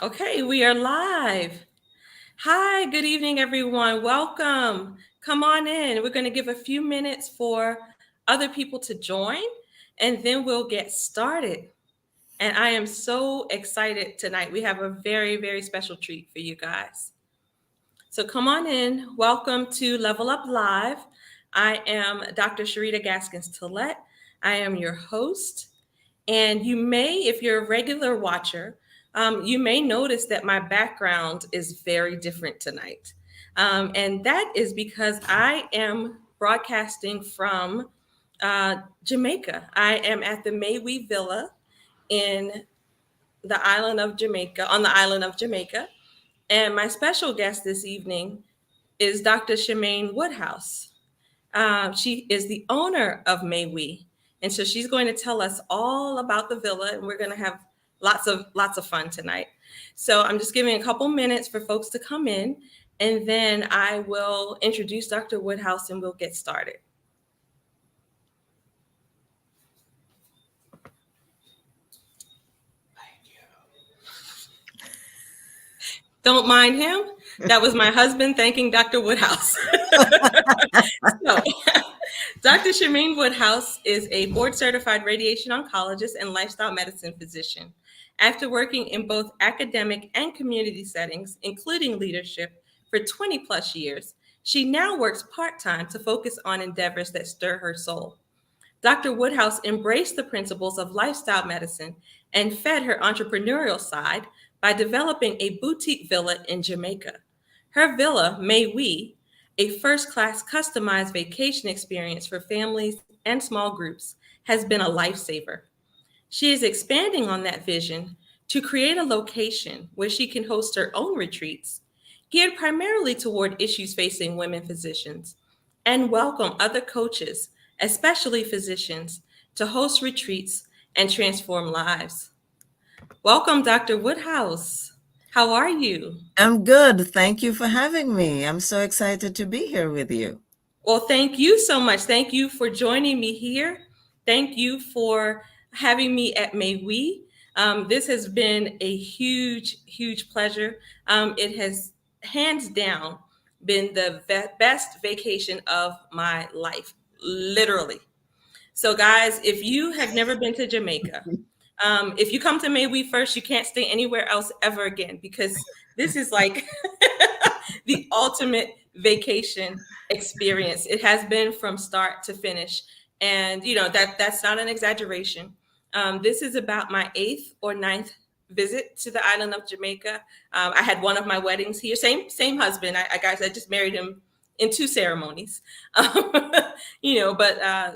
Okay, we are live. Hi, good evening, everyone. Welcome. Come on in. We're going to give a few minutes for other people to join, and then we'll get started. And I am so excited tonight. We have a very, very special treat for you guys. So come on in. Welcome to Level Up Live. I am Dr. Sharita Gaskins Tillett. I am your host. And you may, if you're a regular watcher, you may notice that my background is very different tonight. And that is because I am broadcasting from Jamaica. I am at the Maywee Villa in the island of Jamaica, on the island of Jamaica. And my special guest this evening is Dr. Shermian Woodhouse. She is the owner of Maywee, and so she's going to tell us all about the villa, and we're going to have lots of fun tonight. So I'm just giving a couple minutes for folks to come in, and then I will introduce Dr. Woodhouse, and we'll get started. Don't mind him. That was my husband thanking Dr. Woodhouse. So, Dr. Shermian Woodhouse is a board certified radiation oncologist and lifestyle medicine physician. After working in both academic and community settings, including leadership, for 20 plus years, she now works part time to focus on endeavors that stir her soul. Dr. Woodhouse embraced the principles of lifestyle medicine and fed her entrepreneurial side by developing a boutique villa in Jamaica. Her villa, May We, a first class customized vacation experience for families and small groups, has been a lifesaver. She is expanding on that vision to create a location where she can host her own retreats, geared primarily toward issues facing women physicians, and welcome other coaches, especially physicians, to host retreats and transform lives. Welcome, Dr. Woodhouse. How are you? I'm good. Thank you for having me. I'm so excited to be here with you. Well, thank you so much. Thank you for joining me here. Thank you for having me at May We. This has been a huge, huge pleasure. It has hands down been the best vacation of my life, literally. So, guys, if you have never been to Jamaica, if you come to May We first, you can't stay anywhere else ever again because this is like the ultimate vacation experience. It has been from start to finish, and that's not an exaggeration. This is about my eighth or ninth visit to the island of Jamaica. I had one of my weddings here. Same husband. I just married him in two ceremonies. But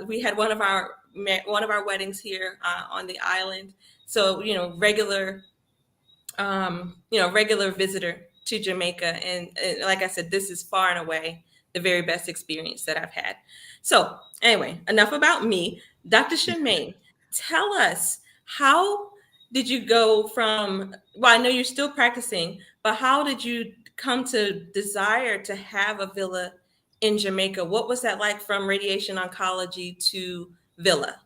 we had one of our weddings here on the island. So regular visitor to Jamaica. And like I said, this is far and away the very best experience that I've had. So, anyway, enough about me. Dr. Shermaine, tell us, how did you go from, well, I know you're still practicing, but how did you come to desire to have a villa in Jamaica? What was that like from radiation oncology to villa?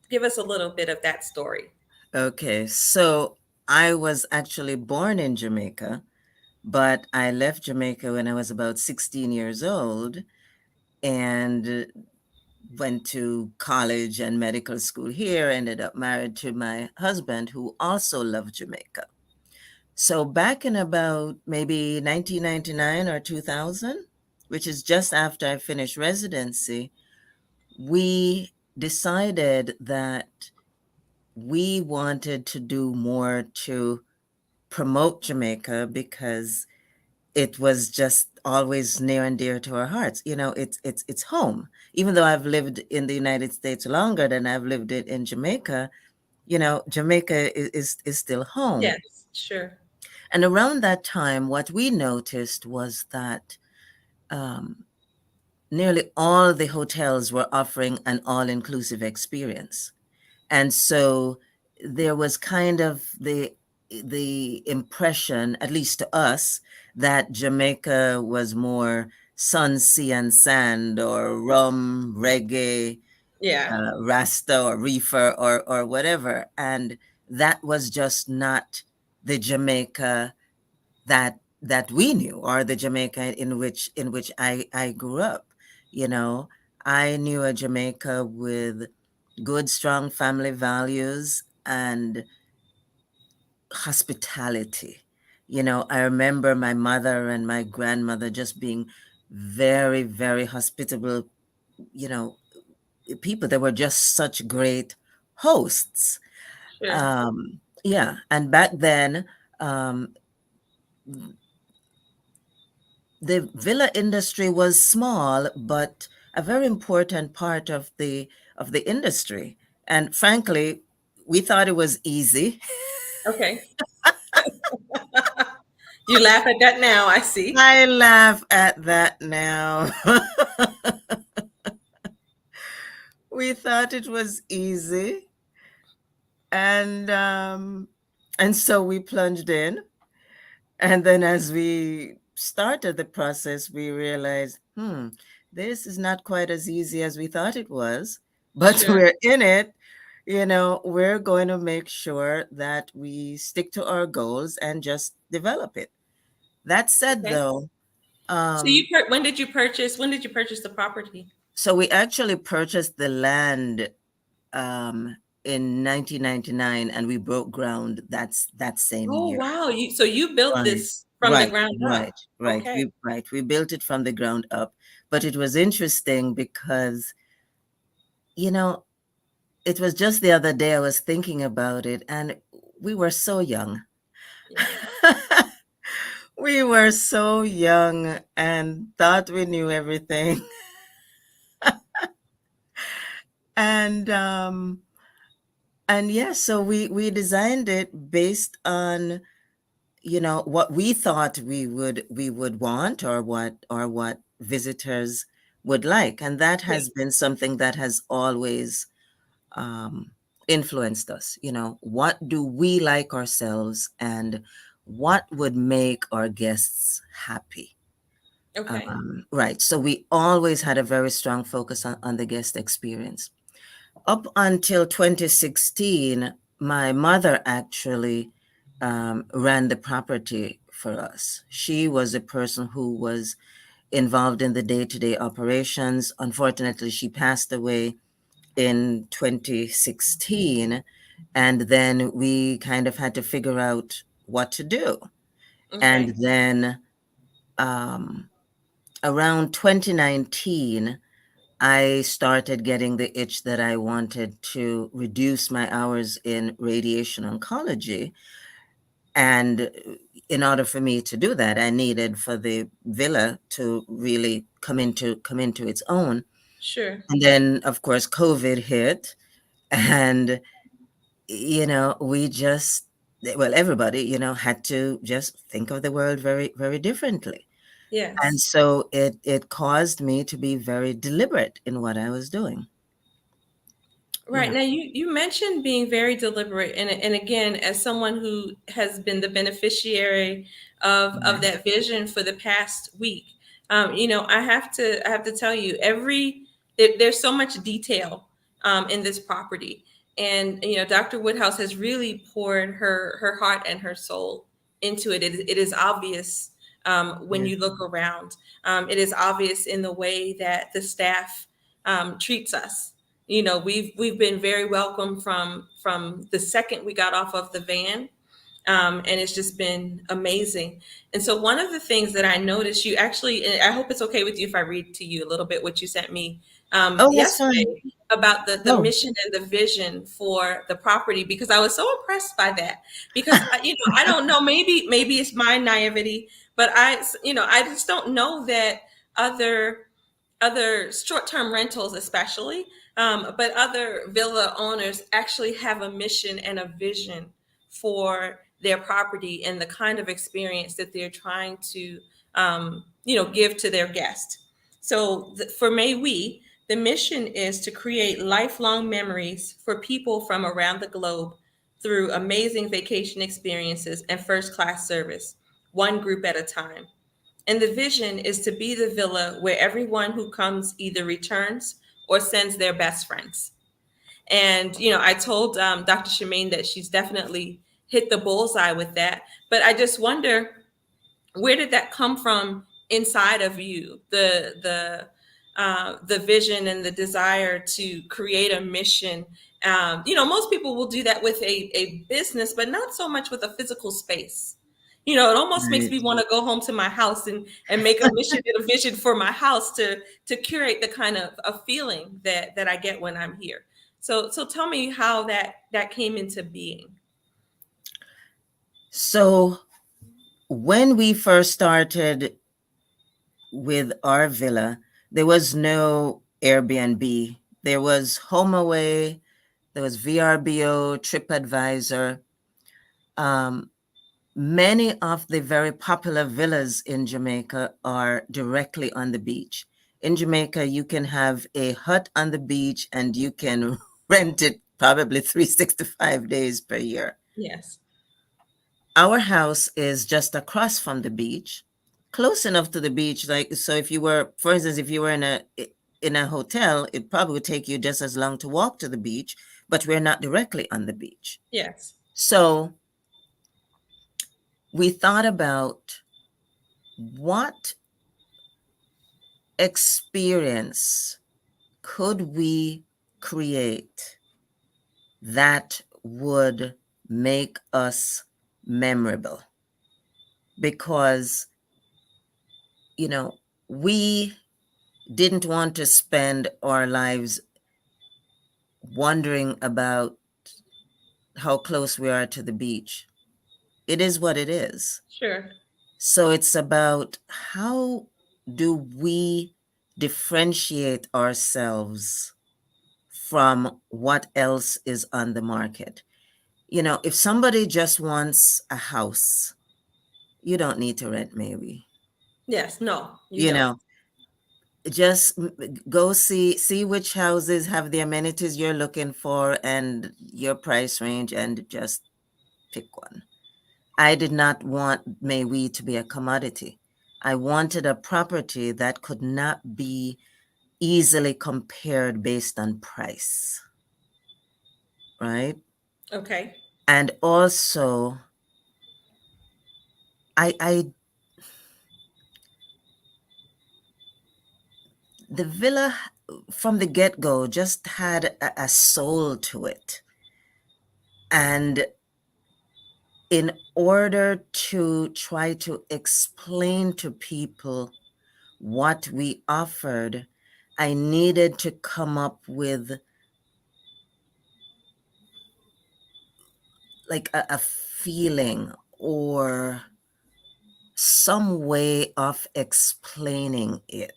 Give us a little bit of that story. Okay, so I was actually born in Jamaica, but I left Jamaica when I was about 16 years old and went to college and medical school here, ended up married to my husband who also loved Jamaica. So back in about maybe 1999 or 2000, which is just after I finished residency, we decided that we wanted to do more to promote Jamaica because it was just always near and dear to our hearts. You know, it's home. Even though I've lived in the United States longer than I've lived in Jamaica, Jamaica is still home. Yes, sure. And around that time, what we noticed was that um, nearly all the hotels were offering an all-inclusive experience. And so there was kind of the impression, at least to us, that Jamaica was more sun, sea, and sand, or rum, reggae, Yeah. Rasta, or reefer, or whatever. And that was just not the Jamaica that we knew, or the Jamaica in which I grew up. You know, I knew a Jamaica with good, strong family values and hospitality. I remember my mother and my grandmother just being very, very hospitable, you know, people that were just such great hosts. Sure. Yeah, and back then, um, the villa industry was small, but a very important part of the industry. And frankly, we thought it was easy. Okay. You laugh at that now, I see. I laugh at that now. We thought it was easy, and so we plunged in. And then as we started the process, we realized, this is not quite as easy as we thought it was, but Sure. we're in it. We're going to make sure that we stick to our goals and just develop it. That said, Okay. though, So when did you purchase the property? so we actually purchased the land um, in 1999, and we broke ground that same Oh, year. wow. You built Right, this from the right, ground up. right, right. Okay. We built it from the ground up, but it was interesting because you know it was just the other day I was thinking about it, and we were so young. Yeah. We were so young and thought we knew everything, and yeah, so we designed it based on what we thought we would want, or what visitors would like, and that Yeah. has been something that has always um, influenced us. What do we like ourselves, and what would make our guests happy? Okay. Right, so we always had a very strong focus on the guest experience. Up until 2016, my mother actually ran the property for us. She was a person who was involved in the day-to-day operations. Unfortunately, she passed away in 2016, and then we kind of had to figure out what to do. And Okay. then um, around 2019, I started getting the itch that I wanted to reduce my hours in radiation oncology. And in order for me to do that, I needed for the villa to really come into its own. Sure. And then, of course, COVID hit, and we just, well, everybody, had to just think of the world very, very differently. And Yes. so it caused me to be very deliberate in what I was doing. Right. Yeah. Now you mentioned being very deliberate, and again, as someone who has been the beneficiary of Right. that vision for the past week, I have to tell you, there's so much detail in this property, and Dr. Woodhouse has really poured her heart and her soul into it. It is obvious when Yeah. you look around. It is obvious in the way that the staff treats us. We've been very welcome from the second we got off of the van, and it's just been amazing. And so one of the things that I noticed, you actually, and I hope it's okay with you if I read to you a little bit what you sent me Oh, that's fine. yesterday about the Oh, mission and the vision for the property, because I was so impressed by that. Because I don't know, maybe it's my naivety, but I just don't know that other short-term rentals especially, but other villa owners actually have a mission and a vision for their property and the kind of experience that they're trying to give to their guests. So for May We, the mission is to create lifelong memories for people from around the globe through amazing vacation experiences and first class service, one group at a time. And the vision is to be the villa where everyone who comes either returns or sends their best friends. And I told Dr. Shermaine that she's definitely hit the bullseye with that. But I just wonder, where did that come from inside of you? The vision and the desire to create a mission. Most people will do that with a business, but not so much with a physical space. It almost makes Right. me want to go home to my house and make a mission and a vision for my house to curate the kind of a feeling that I get when I'm here. So tell me how that came into being. So when we first started with our villa, there was no Airbnb. There was HomeAway, there was VRBO, TripAdvisor. Um, Many of the very popular villas in Jamaica are directly on the beach. In Jamaica, you can have a hut on the beach and you can rent it probably 365 days per year. Yes. Our house is just across from the beach, close enough to the beach. Like, so if you were, for instance, if you were in a hotel, it probably would take you just as long to walk to the beach, but we're not directly on the beach. Yes. So we thought about what experience could we create that would make us memorable? Because, we didn't want to spend our lives wondering about how close we are to the beach. It is what it is. Sure. So it's about how do we differentiate ourselves from what else is on the market. If somebody just wants a house, you don't need to rent, maybe. Yes. No, you You don't. know, just go see which houses have the amenities you're looking for and your price range, and just pick one. I did not want Maui to be a commodity. I wanted a property that could not be easily compared based on price, right? Okay. And also, I the villa from the get-go just had a soul to it. And in order to try to explain to people what we offered, I needed to come up with like a feeling or some way of explaining it.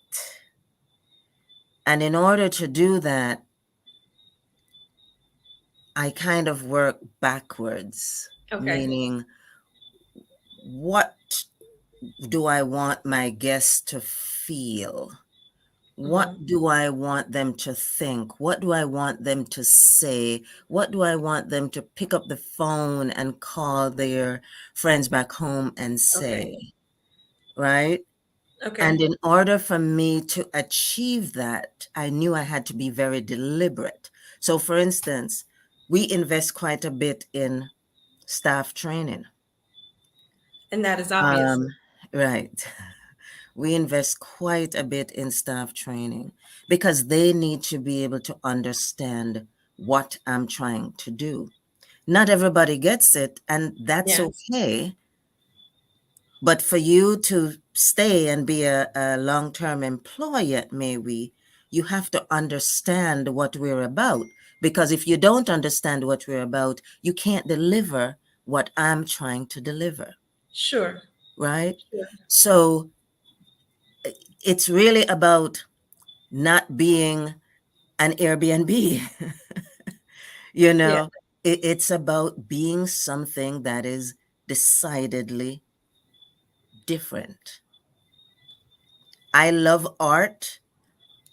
And in order to do that, I kind of work backwards, Okay. meaning, what do I want my guests to feel? What Hmm. do I want them to think? What do I want them to say? What do I want them to pick up the phone and call their friends back home and Okay. say, right? And Okay. in order for me to achieve that, I knew I had to be very deliberate. So, for instance, we invest quite a bit in staff training. And that is obvious. Um, right. We invest quite a bit in staff training because they need to be able to understand what I'm trying to do. Not everybody gets it, and that's Yes. okay. But for you to stay and be a long-term employee at Maui, you have to understand what we're about. Because if you don't understand what we're about, you can't deliver what I'm trying to deliver, Sure. right? Sure. So it's really about not being an Airbnb. you Yeah. know, it's about being something that is decidedly different. I love art.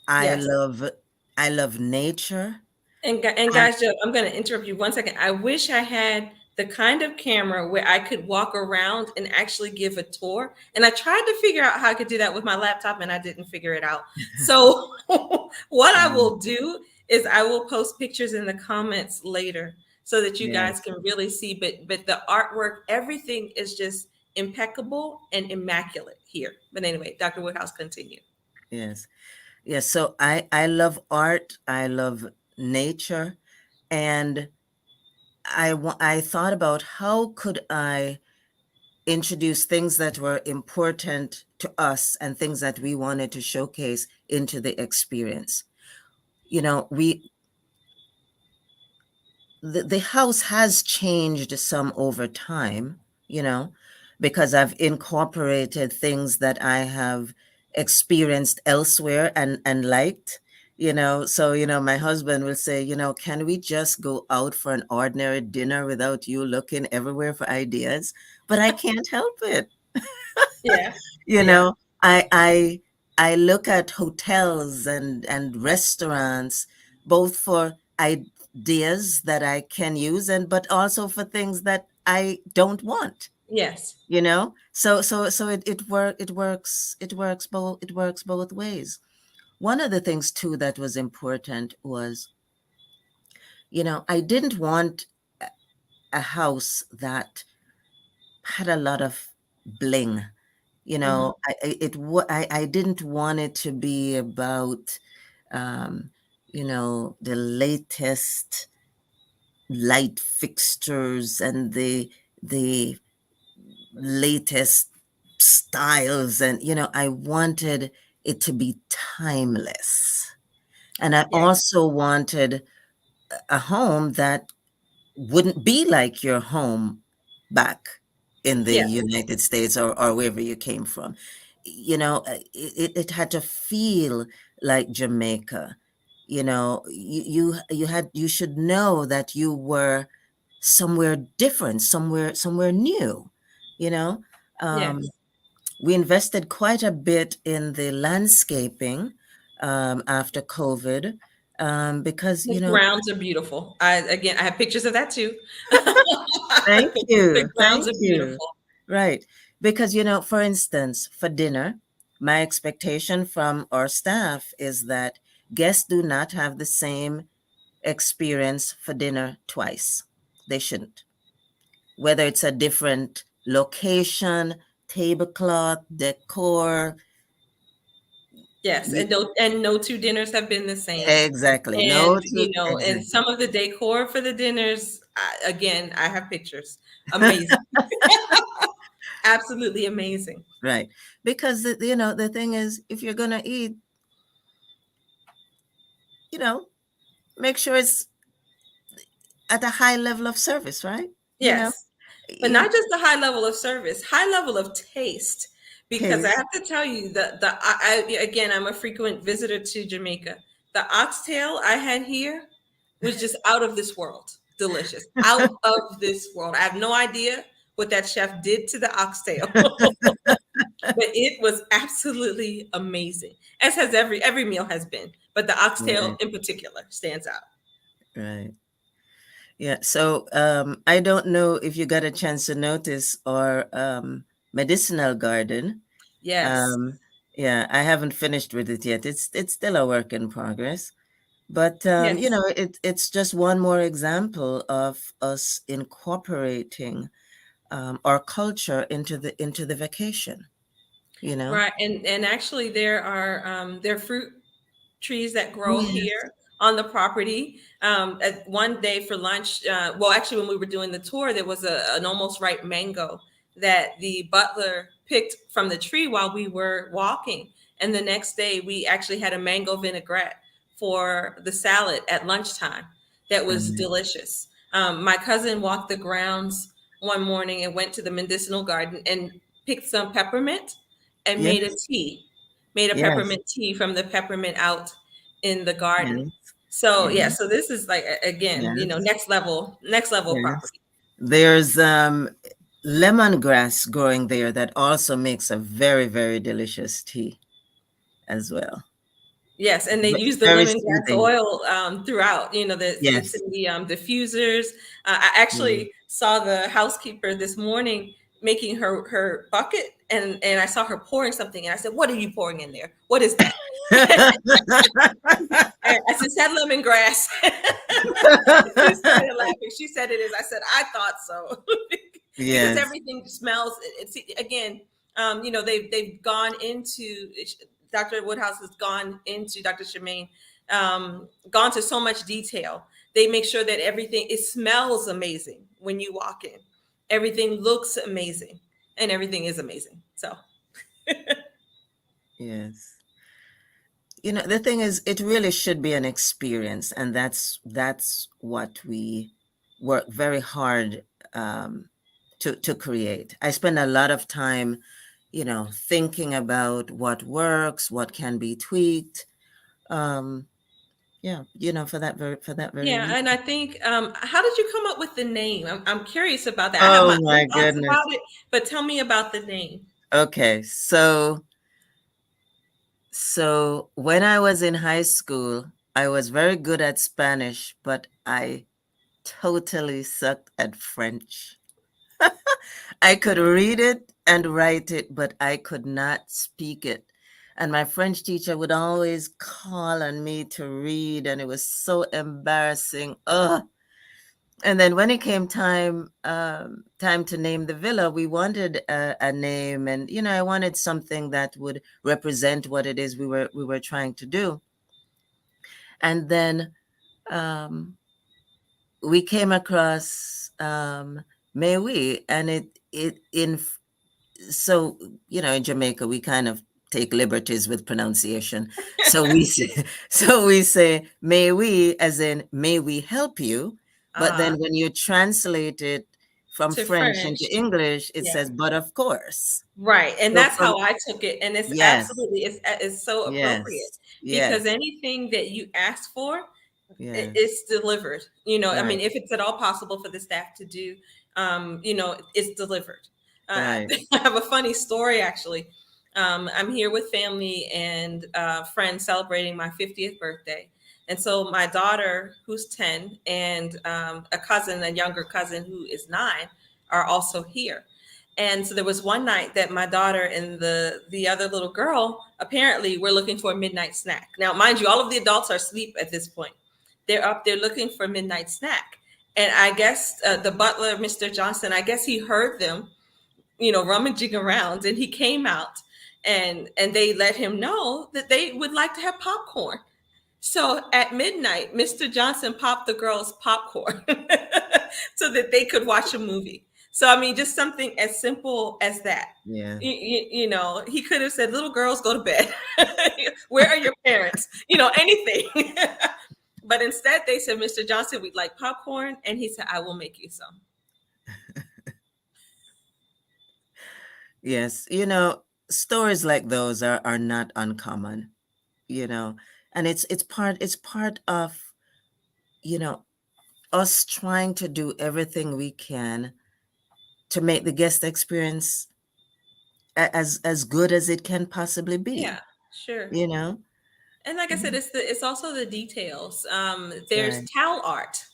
I Yes. love I love nature. And And guys, I'm going to interrupt you 1 second. I wish I had the kind of camera where I could walk around and actually give a tour. And I tried to figure out how I could do that with my laptop, and I didn't figure it out. So what I will do is I will post pictures in the comments later so that you guys Yes. can really see. But the artwork, everything is just impeccable and immaculate here. But anyway, Dr. Woodhouse, continue. Yes. Yes. So I love art. I love nature, and I thought about how could I introduce things that were important to us and things that we wanted to showcase into the experience. You know, the house has changed some over time, you know, because I've incorporated things that I have experienced elsewhere and liked, you know. So, you know, my husband will say, you know, can we just go out for an ordinary dinner without you looking everywhere for ideas? But I can't help it. Yeah. You Yeah. know, I look at hotels and restaurants both for ideas that I can use and but also for things that I don't want, Yes. you know. So it works both ways. One of the things too that was important was, you know, I didn't want a house that had a lot of bling. You Hmm. know, I didn't want it to be about, um, you know, the latest light fixtures and the latest styles, and you know, I wanted it to be timeless, and I Yeah. also wanted a home that wouldn't be like your home back in the Yes. United States or wherever you came from. You know, it had to feel like Jamaica. You know, you should know that you were somewhere different, somewhere new. You know, um, Yes. we invested quite a bit in the landscaping after COVID because The you know. grounds are beautiful. I have pictures of that too. Thank The you. grounds Thank are you. beautiful. Right. Because, you know, for instance, for dinner, my expectation from our staff is that guests do not have the same experience for dinner twice. They shouldn't. Whether it's a different location, tablecloth, decor, Yes, you, and no two dinners have been the same. exactly. And No, you know, and exactly. some of the decor for the dinners, again, I have pictures. Amazing. Absolutely amazing. Right. Because, you know, the thing is, if you're going to eat, you know, make sure it's at a high level of service, right? You know, Yes. But you not just the high level of service, high level of taste. Because I taste. have to tell you that again, I'm a frequent visitor to Jamaica. The oxtail I had here was just out of this world. Delicious. Out of this world. I have no idea what that chef did to the oxtail. But it was absolutely amazing. As has every meal has been. But the oxtail Right, in particular stands out. right. Yeah. So I don't know if you got a chance to notice our medicinal garden. Yes. Um, yeah, I haven't finished with it yet. It's still a work in progress. But you Yes. know, it's just one more example of us incorporating our culture into the vacation. You know. Right. And actually there are fruit trees that Oh grow yes. here on the property. At one day for lunch, well, actually, when we were doing the tour, there was an almost ripe mango that the butler picked from the tree while we were walking. And the next day, we actually had a mango vinaigrette for the salad at lunchtime that was Right. delicious. My cousin walked the grounds one morning and went to the medicinal garden and picked some peppermint and made a Yes. tea, made a Yes. peppermint tea from the peppermint out in the garden. Yes. So yeah, Yes. so this is like again, you know, Yes. next level Yes. property. There's lemongrass growing there that also makes a very, very delicious tea as well. Yes, and they use the Very lemongrass soothing. oil throughout. You know, it's Yes. in the diffusers. I Mm. actually saw the housekeeper this morning. making her bucket, and I saw her pouring something, and I said, "What are you pouring in there? What is that?" And I said, "That lemongrass." She started laughing. She said it is. I said, "I thought so," because Yes. everything smells. It's again, they've gone into Dr. Woodhouse has gone into Dr. Shermain, gone to so much detail. They make sure that everything it smells amazing when you walk in. Everything looks amazing, and everything is amazing. So Yes. The thing is, it really should be an experience, and that's what we work very hard to create. I spend a lot of time, thinking about what works, what can be tweaked. Um, yeah, for that very yeah, reason. and I think, how did you come up with the name? I'm curious about that. I have my Oh own my thoughts goodness. about it, but tell me about the name. Okay, so when I was in high school, I was very good at Spanish, but I totally sucked at French. I could read it and write it, but I could not speak it. And my French teacher would always call on me to read, and it was so embarrassing. Ugh. And then when it came time to name the villa, we wanted a name, and I wanted something that would represent what it is we were trying to do. And then um, we came across May we, and it in so in Jamaica we kind of take liberties with pronunciation. So we say may we, as in may we help you, but then Ah, when you translate it from to French French. into English, it Yeah. says but of course. Right, and So that's from how I took it, and it's yes, absolutely it's so appropriate yes, because yes, anything that you ask for, yes, it's delivered. I right, mean, if it's at all possible for the staff to do, it's delivered. right. I have a funny story actually. I'm here with family and friends celebrating my 50th birthday, and so my daughter, who's 10, and a younger cousin who is 9, are also here. And so there was one night that my daughter and the other little girl apparently were looking for a midnight snack. Now, mind you, all of the adults are asleep at this point. They're up there looking for a midnight snack. And I guess the butler, Mr. Johnson, I guess he heard them, rummaging around, and he came out, and they let him know that they would like to have popcorn. So at midnight, Mr. Johnson popped the girls popcorn so that they could watch a movie. So I mean, just something as simple as that. Yeah. He could have said, "Little girls, go to bed. Where are your parents?" Anything. But instead, they said, "Mr. Johnson, we'd like popcorn," and he said, "I will make you some." Yes, stories like those are not uncommon, you know, and it's part of, you know, us trying to do everything we can to make the guest experience as good as it can possibly Yeah, be, sure. you know? And like I said, Mhm. it's also the details. There's Right. towel art,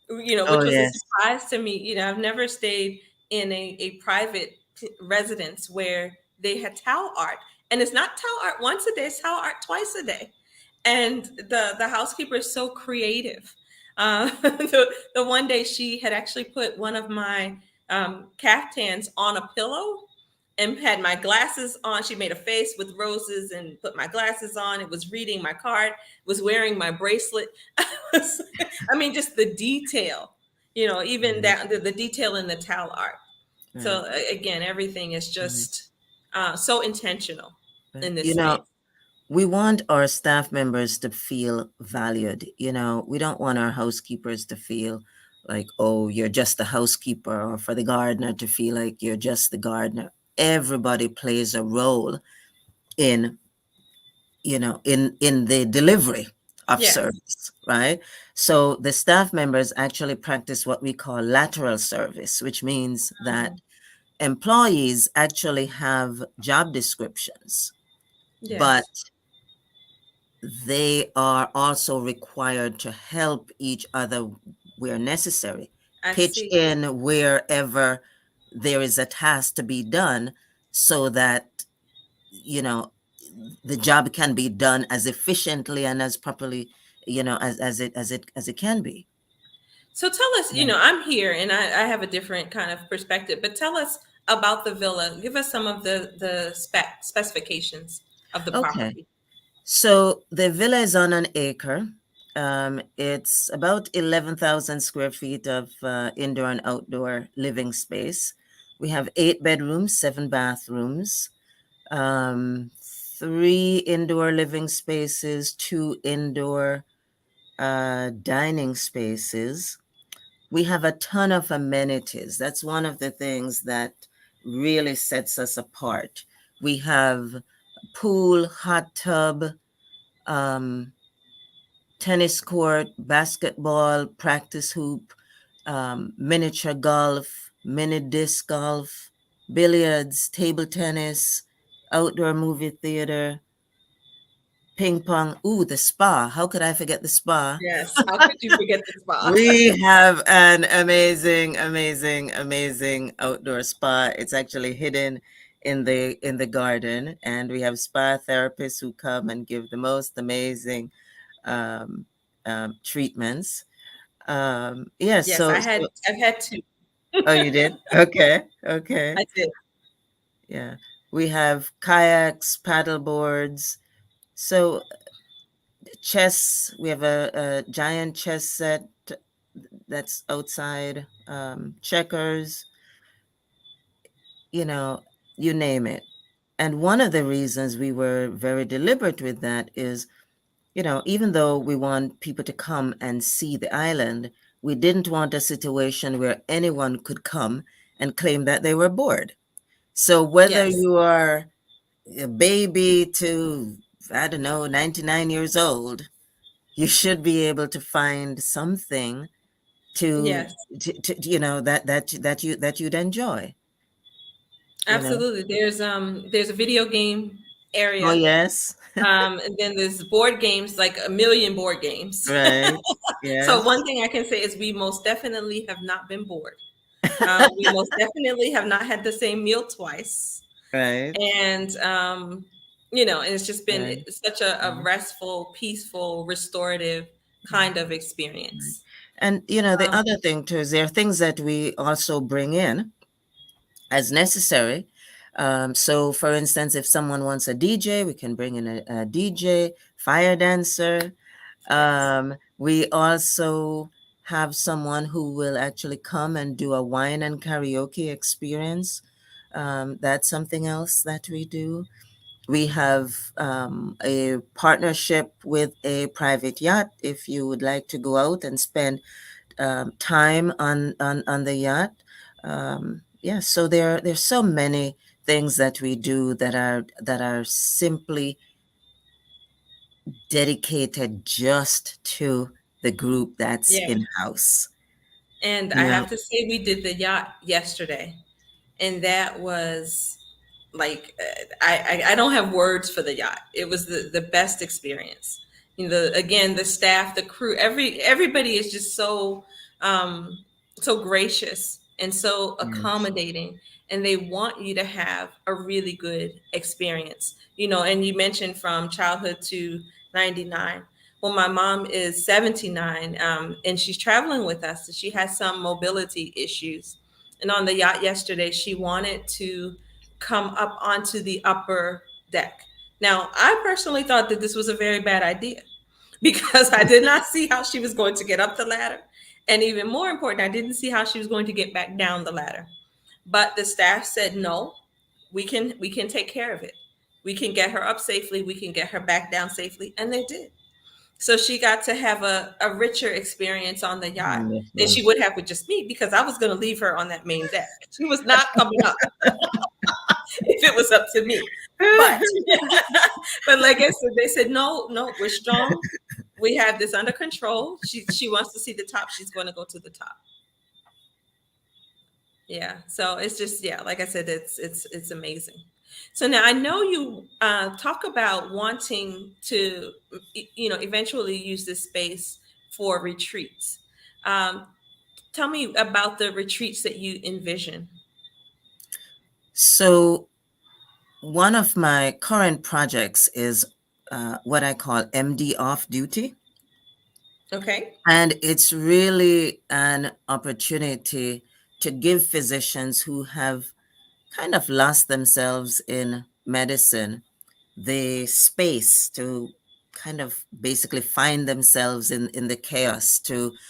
Oh, which was a yes. surprise to me. I've never stayed in a private residence where they had towel art, and it's not towel art once a day; it's towel art twice a day. And the housekeeper is so creative. The one day she had actually put one of my caftans on a pillow and had my glasses on. She made a face with roses and put my glasses on. It was reading my card, was wearing my bracelet. I mean, just the detail, even Right. that the detail in the towel art. Right. So again, everything is Right. just so intentional Right. in this space. We want our staff members to feel valued. We don't want our housekeepers to feel like, oh, you're just the housekeeper, or for the gardener to feel like you're just the gardener. Everybody plays a role in, in the delivery of Yes. service, right? So the staff members actually practice what we call lateral service, which means that Mhm. employees actually have job descriptions, but Yes. they are also required to help each other where necessary, I pitch see. in wherever, there is a task to be done so that, you know, the job can be done as efficiently and as properly, as it can be. So tell us, Yeah. I'm here and I have a different kind of perspective, but tell us about the villa. Give us some of the specifications of the Okay. property. So the villa is on an acre. It's about 11,000 square feet of indoor and outdoor living space. We have 8 bedrooms, 7 bathrooms, um, 3 indoor living spaces, 2 indoor dining spaces. We have a ton of amenities. That's one of the things that really sets us apart. We have pool, hot tub, um, tennis court, basketball, practice hoop, miniature golf, mini disc golf, billiards, table tennis, outdoor movie theater, ping pong. Ooh, the spa. How could I forget the spa? Yes. How could you forget the spa? We have an amazing, amazing, amazing outdoor spa. It's actually hidden in the garden, and we have spa therapists who come and give the most amazing um, treatments. Yeah, Yes, so I've had two. oh, you did? Okay, okay. I did. Yeah. We have kayaks, paddle boards. So chess, we have a giant chess set that's outside, checkers, you know, you name it. And one of the reasons we were very deliberate with that is, even though we want people to come and see the island, we didn't want a situation where anyone could come and claim that they were bored. So whether Yes. you are a baby to, I don't know, 99 years old, you should be able to find something to, Yes. that you'd enjoy, you know. Absolutely. There's a video game Oh area. yes. And then there's board games, like a million board games. Right. So Yes. one thing I can say is we most definitely have not been bored. We most definitely have not had the same meal twice. Right. And and it's just been Right. such a restful, peaceful, restorative kind of Right. experience. And the other thing too is there are things that we also bring in as necessary. So, for instance, if someone wants a DJ, we can bring in a DJ, fire dancer. Yes. We also have someone who will actually come and do a wine and karaoke experience. That's something else that we do. We have a partnership with a private yacht. If you would like to go out and spend time on the yacht. Yeah, so there's so many things that we do that are simply dedicated just to the group that's Yeah. in house. And I You have know, to say, we did the yacht yesterday, and that was like I don't have words for the yacht. It was the best experience. Again, the staff, the crew, everybody is just so gracious and so yes, accommodating, and they want you to have a really good experience. And you mentioned from childhood to 99. Well, my mom is 79, and she's traveling with us. So she has some mobility issues. And on the yacht yesterday, she wanted to come up onto the upper deck. Now, I personally thought that this was a very bad idea because I did not see how she was going to get up the ladder. And even more important, I didn't see how she was going to get back down the ladder. But the staff said, no, we can take care of it. We can get her up safely. We can get her back down safely. And they did. So she got to have a richer experience on the yacht than wonderful. she would have with just me because I was going to leave her on that main deck. She was not coming up if it was up to me. But but like I said, they said no, no, we're strong. We have this under control. She wants to see the top. She's going to go to the top. Yeah. So it's just, yeah, like I said, it's amazing. So now I know you talk about wanting to eventually use this space for retreats. Um, Tell me about the retreats that you envision. So one of my current projects is what I call MD off duty. Okay. And it's really an opportunity to give physicians who have kind of lost themselves in medicine the space to kind of basically find themselves in the chaos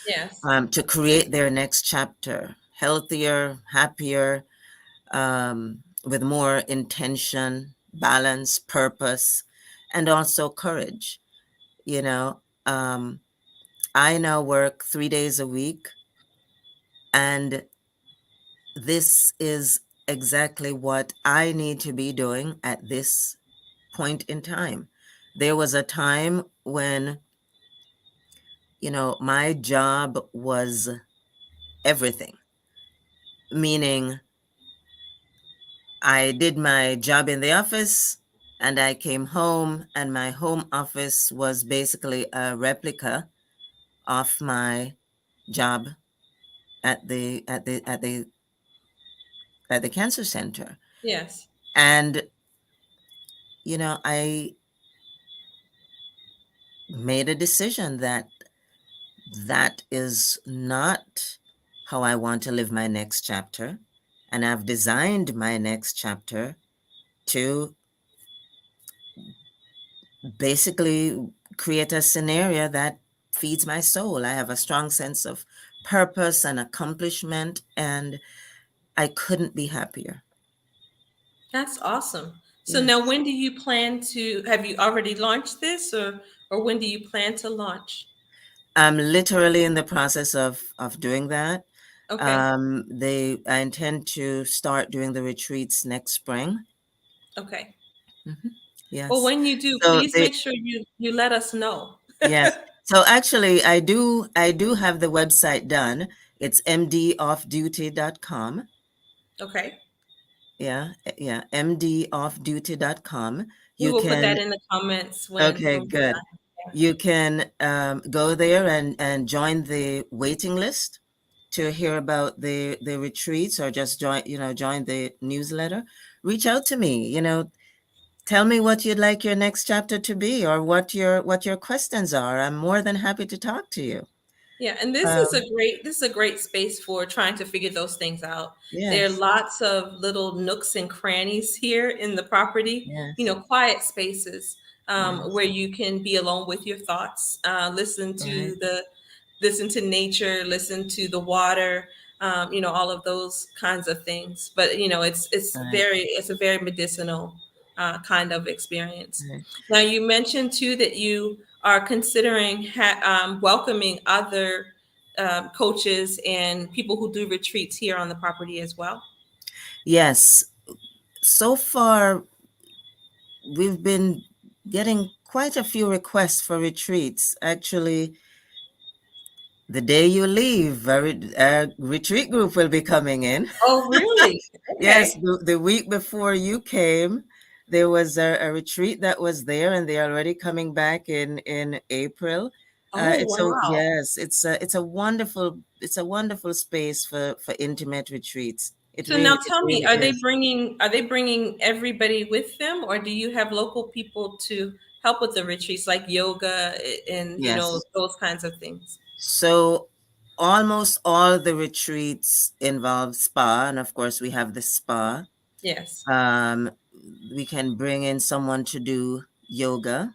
Yes. to create their next chapter, healthier, happier, with more intention, balance, purpose, and also courage. You know, um, I now work 3 days a week, and this is exactly what I need to be doing at this point in time. There was a time when, my job was everything, meaning I did my job in the office and I came home, and my home office was basically a replica of my job at the cancer center. Yes. And I made a decision that that is not how I want to live my next chapter. And I've designed my next chapter to basically create a scenario that feeds my soul. I have a strong sense of purpose and accomplishment, and I couldn't be happier. That's awesome. So now Yes. when do you plan to have you already launched this, or when do you plan to launch? I'm literally in the process of doing that. Okay. I intend to start doing the retreats next spring. Okay. Mhm. Well, Yes. when you do, So please make sure you let us know. yes. So actually I do have the website done. It's mdoffduty.com. Okay. Yeah, yeah, mdoffduty.com. We You will put can that in the comments Okay, when we're good. done. Yeah. You can go there and join the waiting list to hear about the retreats, or just join the newsletter. Reach out to me, tell me what you'd like your next chapter to be, or what your questions are. I'm more than happy to talk to you. Yeah, and Um, this is a great space for trying to figure those things out. There are yes, lots of little nooks and crannies here in the property, yes, quiet spaces yes, where you can be alone with your thoughts, right, listen to nature, listen to the water, all of those kinds of things. But right, it's a very medicinal kind of experience. right. Now you mentioned too that you are considering welcoming other coaches and people who do retreats here on the property as well. Yes, so far we've been getting quite a few requests for retreats. Actually, the day you leave, a retreat group will be coming in. Oh, really? Yes, Okay. the week before you came, there was a retreat that was there, and they're already coming back in April. Oh, It's so wow. yes, it's a wonderful space for intimate retreats. So now It tell me, really is. are they bringing everybody with them, or do you have local people to help with the retreats like yoga and Yes. those kinds of things? So almost all the retreats involve spa, and of course we have the spa. Yes. Um, we can bring in someone to do yoga.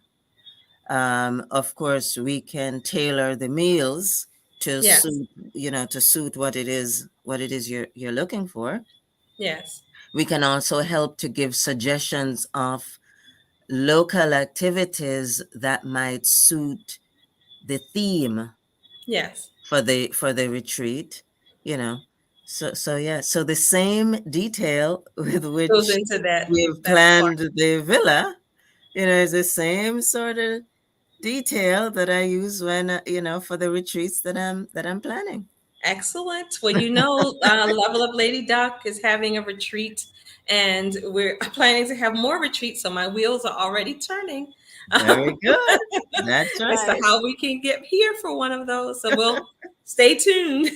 Of course, we can tailor the meals to Yes. suit what it is you're looking for. Yes. We can also help to give suggestions of local activities that might suit the theme Yes. for the retreat, you know. So yeah, so the same detail with Goes which into we've that part. planned the villa, is the same sort of detail that I use when for the retreats that I'm planning. Excellent. Well, Level Up Lady Doc is having a retreat, and we're planning to have more retreats. So my wheels are already turning Very good. That's as to right. how we can get here for one of those. So we'll stay tuned.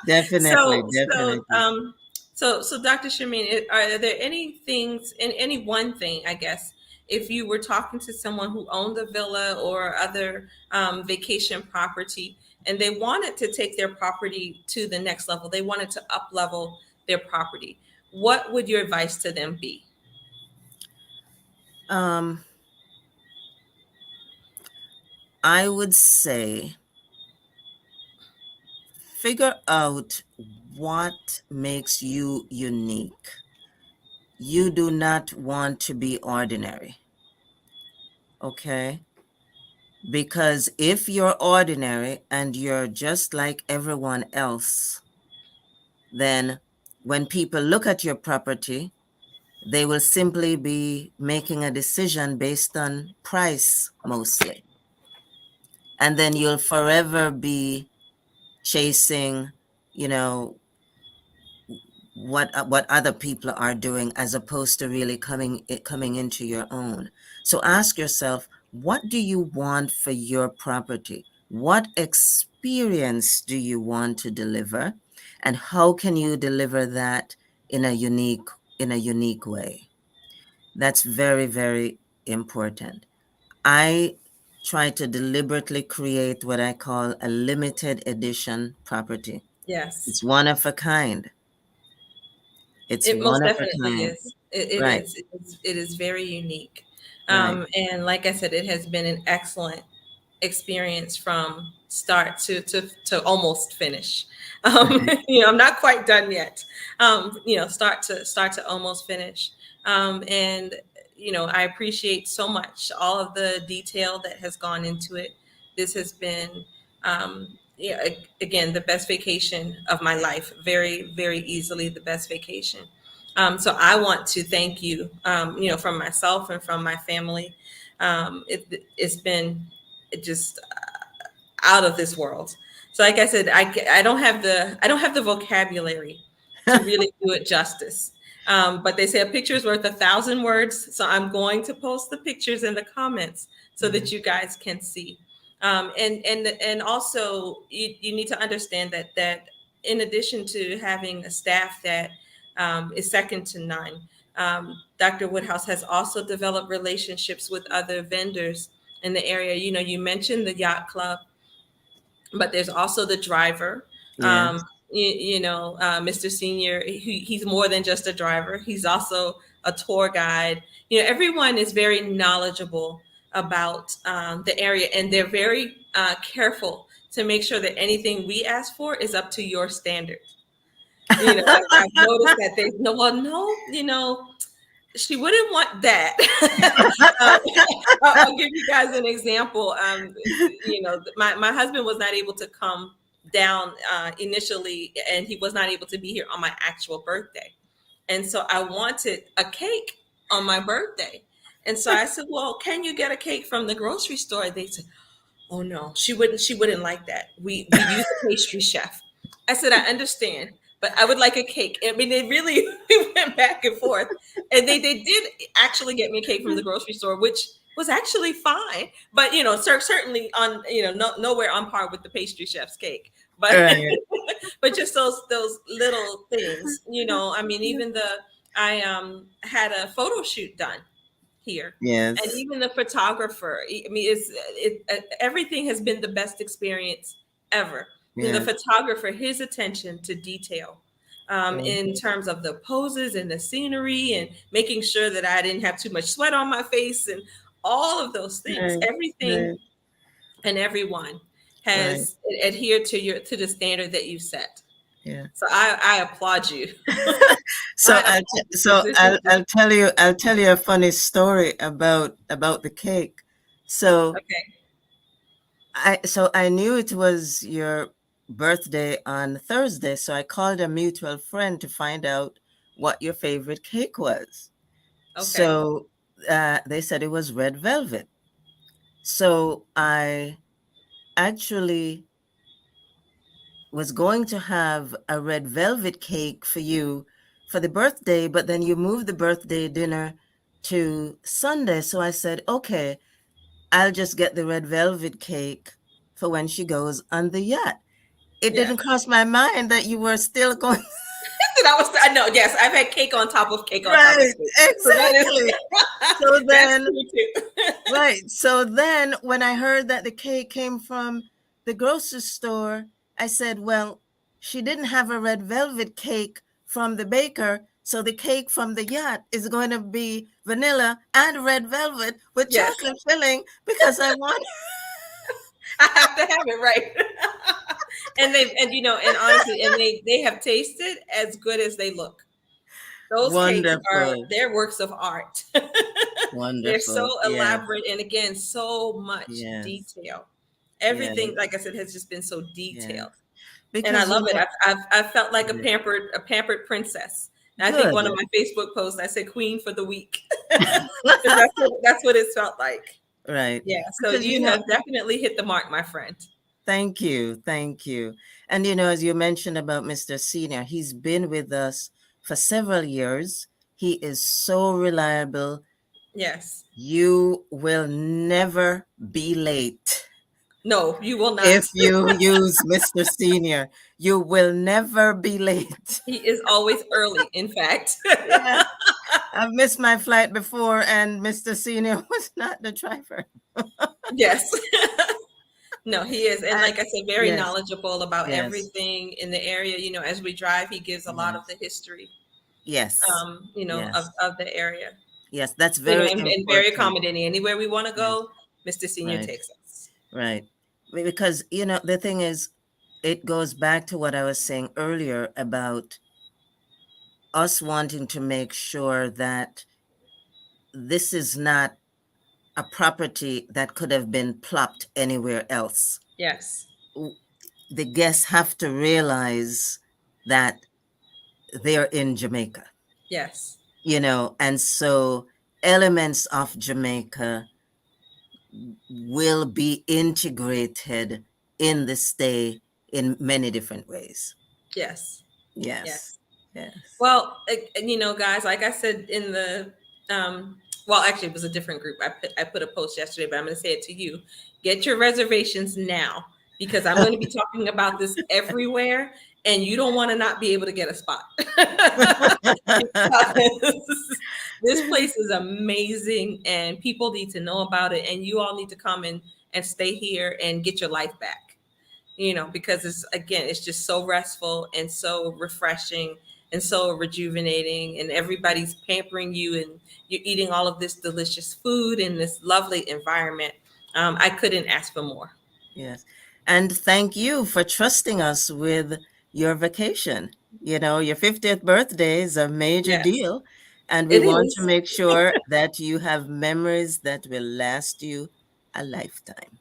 Definitely, so, so definitely. um, So Dr. Shermian, are there any things, and any one thing, I guess, if you were talking to someone who owned a villa or other vacation property, and they wanted to take their property to the next level, they wanted to up level their property, what would your advice to them be? Um, I would say figure out what makes you unique. You do not want to be ordinary, okay? Because if you're ordinary and you're just like everyone else, then when people look at your property, they will simply be making a decision based on price mostly. And then you'll forever be chasing, you know, what other people are doing as opposed to really coming into your own. So ask yourself, what do you want for your property? What experience do you want to deliver? And how can you deliver that in a unique way? That's very, very important. I try to deliberately create what I call a limited edition property. Yes. It's one of a kind. It's It one most of a definitely kind. is. It Right, is. It is very unique. right. And like I said, it has been an excellent experience from start to almost finish. I'm not quite done yet. Start to almost finish. And I appreciate so much all of the detail that has gone into it. This has been, again, the best vacation of my life. Very, very easily the best vacation. So I want to thank you, from myself and from my family. It's been just out of this world. So, like I said, I don't have the vocabulary to really do it justice. But they say a picture is worth 1,000 words. So I'm going to post the pictures in the comments so that Mhm. you guys can see. And also you need to understand that in addition to having a staff that is second to none, Dr. Woodhouse has also developed relationships with other vendors in the area. You mentioned the yacht club, but there's also the driver. Yes, Mr. Senior, he's more than just a driver. He's also a tour guide. Everyone is very knowledgeable about the area, and they're very careful to make sure that anything we ask for is up to your standards. I've noticed that they no, well, no, she wouldn't want that. um, I'll give you guys an example. My husband was not able to come down initially, and he was not able to be here on my actual birthday. And so I wanted a cake on my birthday. And so I said, "Well, can you get a cake from the grocery store?" They said, "Oh no, she wouldn't like that. We use a pastry chef." I said, "I understand, but I would like a cake." I mean, they really we went back and forth. And they did actually get me a cake from the grocery store, which was actually fine. But certainly on nowhere on par with the pastry chef's cake. But right. but just those little things, I mean, even the I had a photo shoot done here. And Yes, even the photographer, I mean, everything has been the best experience ever. The yes, photographer, his attention to detail, right, in terms of the poses and the scenery and making sure that I didn't have too much sweat on my face and all of those things, right, everything right, and everyone right. has adhered to the standard that you set. Yeah. So I applaud you. So I applaud you because so this has I'll been tell you a funny story about the cake. So okay. I knew it was your birthday on Thursday, so I called a mutual friend to find out what your favorite cake was. Okay. So they said it was red velvet. So I actually was going to have a red velvet cake for you for the birthday, but then you moved the birthday dinner to Sunday. So I said, okay, I'll just get the red velvet cake for when she goes on the yacht. It Yeah. didn't cross my mind that you were still going. That was I know. Yes, I've had cake on top of cake on top of Right, cake. So that is exactly. So that's then, true too. right. So then when I heard that the cake came from the grocery store, I said, well, she didn't have a red velvet cake from the baker. So the cake from the yacht is going to be vanilla and red velvet with Yes, chocolate filling because I want. I have to have it right. And and honestly, and they have tasted as good as they look. Those cakes are Wonderful. they're works of art. They're so Wonderful. Yes. elaborate and again so much Yes. detail. Yes. Everything, like I said, has just been so Yes. detailed. And I Because, love it. I've felt like yeah, a pampered princess. And I think one of good. my Facebook posts I said queen for the week. Because that's what it's felt like. Right. Yeah. So Because, you have definitely hit the mark, my friend. thank you. Thank you. And, as you mentioned about Mr. Senior, he's been with us for several years. He is so reliable. Yes. You will never be late. No, you will If not. you use Mr. Senior, you will never be late. He is always early, in fact. Yes. I've missed my flight before, and Mr. Senior was not the driver. Yes. No, he is. And And like I said, very yes, knowledgeable about yes, everything in the area. As we drive, he gives a lot of yes, the history, yes, yes, of the area. yes. That's very And very important. accommodating. Anywhere we want to Yes, go, Mr. Senior right, takes us. right. Because, the thing is, it goes back to what I was saying earlier about us wanting to make sure that this is not a property that could have been plopped anywhere else. Yes. The guests have to realize that they're in Jamaica, Yes. and so elements of Jamaica will be integrated in the stay in many different ways. Yes. Yes, Yes. yes. Well, guys, like I said in the, well, actually, it was a different group. I put a post yesterday, but I'm going to say it to you. Get your reservations now because I'm going to be talking about this everywhere, and you don't want to not be able to get a spot. Because this place is amazing, and people need to know about it, and you all need to come and stay here and get your life back. Because it's just so restful and so refreshing and so rejuvenating, and everybody's pampering you, and you're eating all of this delicious food in this lovely environment. I couldn't ask for more. Yes. And thank you for trusting us with your vacation. Your 50th birthday is a major Yes, deal, and we it want to is. make sure that you have memories that will last you a lifetime.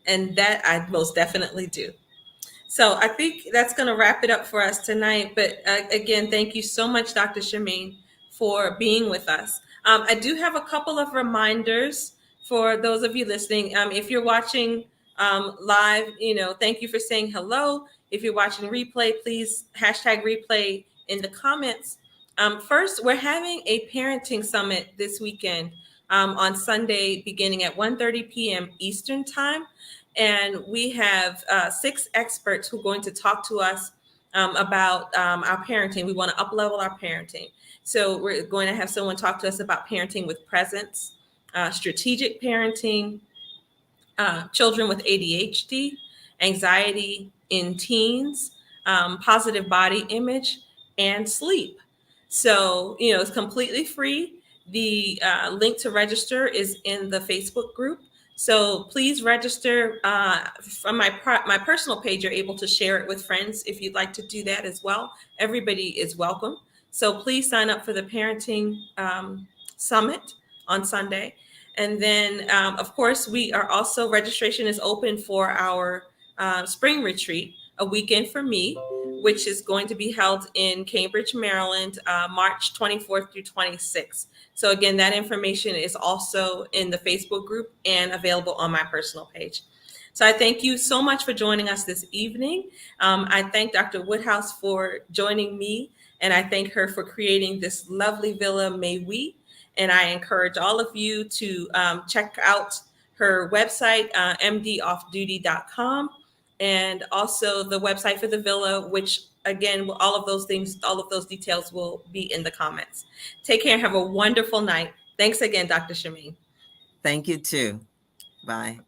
And that I most definitely do. So I think that's going to wrap it up for us tonight. But again, thank you so much, Dr. Shermian, for being with us. I do have a couple of reminders for those of you listening. If you're watching live, thank you for saying hello. If you're watching replay, please hashtag replay in the comments. First, we're having a parenting summit this weekend on Sunday, beginning at 1:30 p.m. Eastern Time. And we have 6 experts who are going to talk to us about our parenting. We want to uplevel our parenting. So we're going to have someone talk to us about parenting with presence, strategic parenting, children with ADHD, anxiety in teens, positive body image, and sleep. So, it's completely free. The link to register is in the Facebook group. So please register from my personal page. You're able to share it with friends if you'd like to do that as well. Everybody is welcome. So please sign up for the parenting summit on Sunday. And then, of course, we are also registration is open for our spring retreat, a weekend for me, which is going to be held in Cambridge, Maryland, March 24th through 26th. So again, that information is also in the Facebook group and available on my personal page. So I thank you so much for joining us this evening. I thank Dr. Woodhouse for joining me, and I thank her for creating this lovely villa, May We. And I encourage all of you to check out her website, mdoffduty.com, and also the website for the villa, which again, all of those things, all of those details will be in the comments. Take care and have a wonderful night. Thanks again, Dr. Shermian. Thank you too. Bye.